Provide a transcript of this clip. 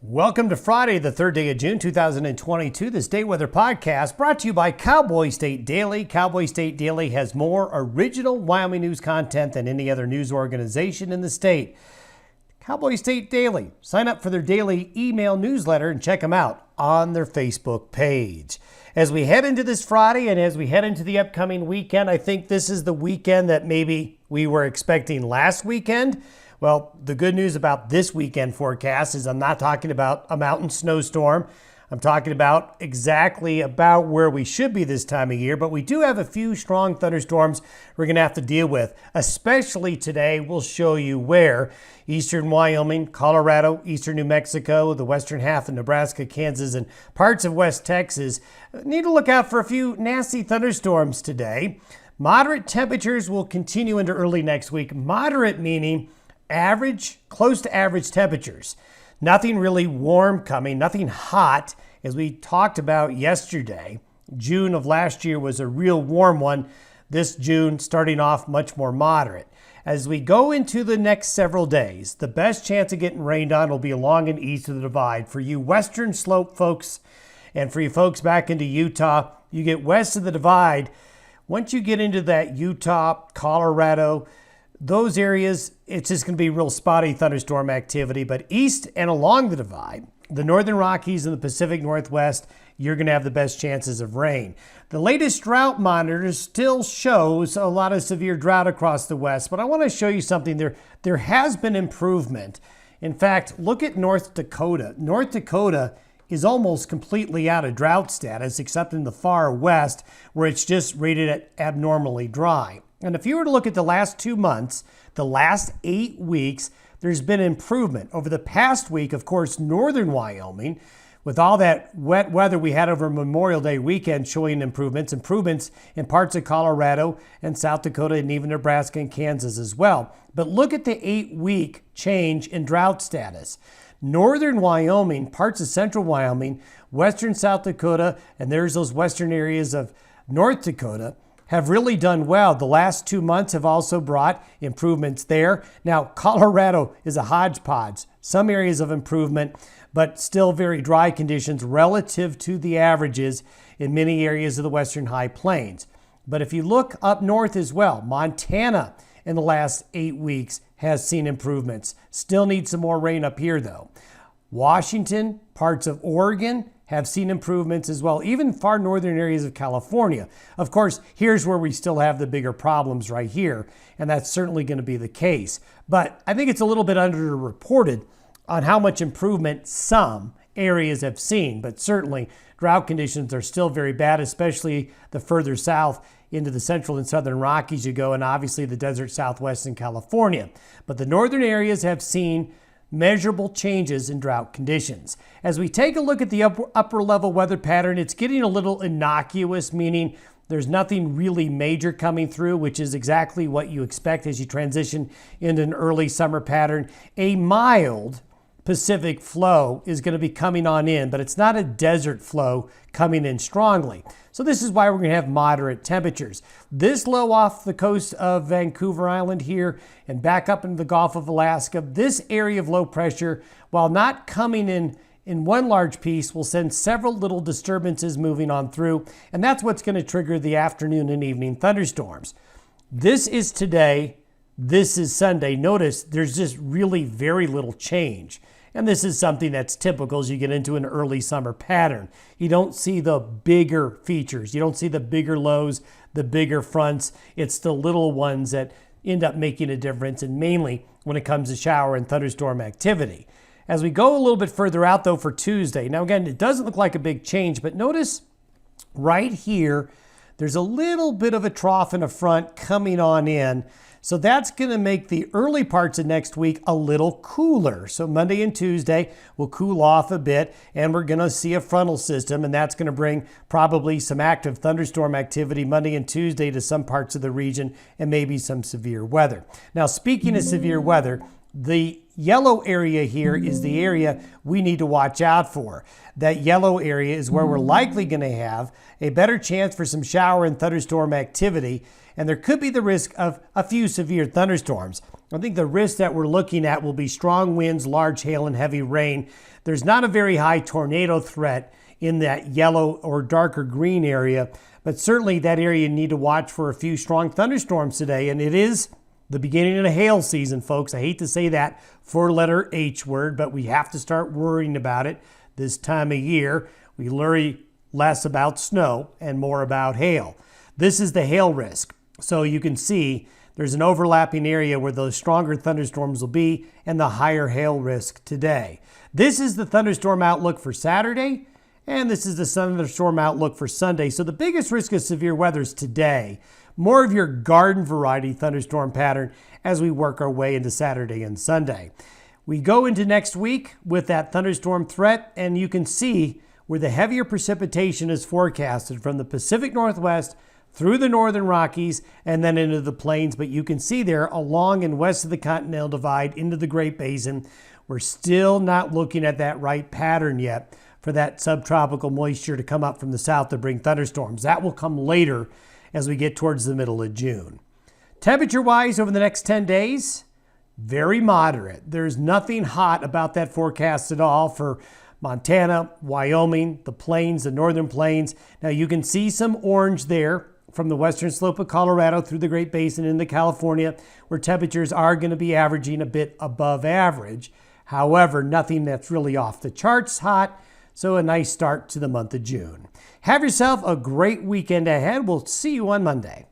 Welcome to Friday, the 3rd day of June, 2022, the State Weather Podcast, brought to you by Cowboy State Daily. Cowboy State Daily has more original Wyoming news content than any other news organization in the state. Cowboy State Daily. Sign up for their daily email newsletter and check them out on their Facebook page. As we head into this Friday and as we head into the upcoming weekend, I think this is the weekend that maybe we were expecting last weekend. Well, the good news about this weekend forecast is I'm not talking about a mountain snowstorm. I'm talking about exactly about where we should be this time of year, but we do have a few strong thunderstorms we're going to have to deal with, especially today. We'll show you where. Eastern Wyoming, Colorado, eastern New Mexico, the western half of Nebraska, Kansas, and parts of West Texas need to look out for a few nasty thunderstorms today. Moderate temperatures will continue into early next week. Moderate meaning average, close to average temperatures. Nothing really warm coming, nothing hot. As we talked about yesterday, June of last year was a real warm one. This June starting off much more moderate. As we go into the next several days, the best chance of getting rained on will be along and east of the divide. For you western slope folks and for you folks back into Utah, you get west of the divide. Once you get into that Utah, Colorado, those areas, it's just going to be real spotty thunderstorm activity. But east and along the divide, the northern Rockies and the Pacific Northwest, you're going to have the best chances of rain. The latest drought monitor still shows a lot of severe drought across the west, but I want to show you something. There has been improvement. In fact, look at North Dakota. North Dakota is almost completely out of drought status, except in the far west, where it's just rated at abnormally dry. And if you were to look at the last 2 months, the last 8 weeks, there's been improvement. Over the past week, of course, northern Wyoming, with all that wet weather we had over Memorial Day weekend showing improvements in parts of Colorado and South Dakota and even Nebraska and Kansas as well. But look at the 8-week change in drought status. Northern Wyoming, parts of central Wyoming, western South Dakota, and there's those western areas of North Dakota, have really done well. The last 2 months have also brought improvements there. Now, Colorado is a hodgepodge. Some areas of improvement, but still very dry conditions relative to the averages in many areas of the western high plains. But if you look up north as well, Montana in the last 8 weeks has seen improvements. Still needs some more rain up here though. Washington, parts of Oregon have seen improvements as well, even far northern areas of California. Of course, here's where we still have the bigger problems right here, and that's certainly going to be the case. But I think it's a little bit underreported on how much improvement some areas have seen, but certainly drought conditions are still very bad, especially the further south into the central and southern Rockies you go, and obviously the desert southwest in California. But the northern areas have seen measurable changes in drought conditions. As we take a look at the upper level weather pattern, it's getting a little innocuous, meaning there's nothing really major coming through, which is exactly what you expect as you transition into an early summer pattern. A mild Pacific flow is going to be coming on in, but it's not a desert flow coming in strongly. So this is why we're going to have moderate temperatures. This low off the coast of Vancouver Island here and back up into the Gulf of Alaska, this area of low pressure, while not coming in one large piece, will send several little disturbances moving on through, and that's what's going to trigger the afternoon and evening thunderstorms. This is today, this is Sunday. Notice there's just really very little change. And this is something that's typical as you get into an early summer pattern. You don't see the bigger features. You don't see the bigger lows, the bigger fronts. It's the little ones that end up making a difference, and mainly when it comes to shower and thunderstorm activity. As we go a little bit further out, though, for Tuesday, now again, it doesn't look like a big change, but notice right here, there's a little bit of a trough in a front coming on in. So that's going to make the early parts of next week a little cooler. So Monday and Tuesday will cool off a bit, and we're going to see a frontal system, and that's going to bring probably some active thunderstorm activity Monday and Tuesday to some parts of the region, and maybe some severe weather. Now, speaking of severe weather, the yellow area here is the area we need to watch out for. That yellow area is where we're likely going to have a better chance for some shower and thunderstorm activity. and there could be the risk of a few severe thunderstorms. I think the risk that we're looking at will be strong winds, large hail, and heavy rain. There's not a very high tornado threat in that yellow or darker green area, but certainly that area you need to watch for a few strong thunderstorms today, and it is the beginning of the hail season, folks. I hate to say that four-letter H word, but we have to start worrying about it this time of year. We worry less about snow and more about hail. This is the hail risk. So you can see there's an overlapping area where those stronger thunderstorms will be and the higher hail risk today. This is the thunderstorm outlook for Saturday, and this is the thunderstorm outlook for Sunday. So the biggest risk of severe weather is today. More of your garden variety thunderstorm pattern as we work our way into Saturday and Sunday. We go into next week with that thunderstorm threat, and you can see where the heavier precipitation is forecasted from the Pacific Northwest through the northern Rockies and then into the plains. But you can see there along and west of the Continental Divide into the Great Basin, we're still not looking at that right pattern yet for that subtropical moisture to come up from the south to bring thunderstorms. That will come later as we get towards the middle of June. Temperature-wise, over the next 10 days, very moderate. There's nothing hot about that forecast at all for Montana, Wyoming, the plains, the northern plains. Now you can see some orange there from the western slope of Colorado through the Great Basin into California, where temperatures are going to be averaging a bit above average. However, nothing that's really off the charts hot. So a nice start to the month of June. Have yourself a great weekend ahead. We'll see you on Monday.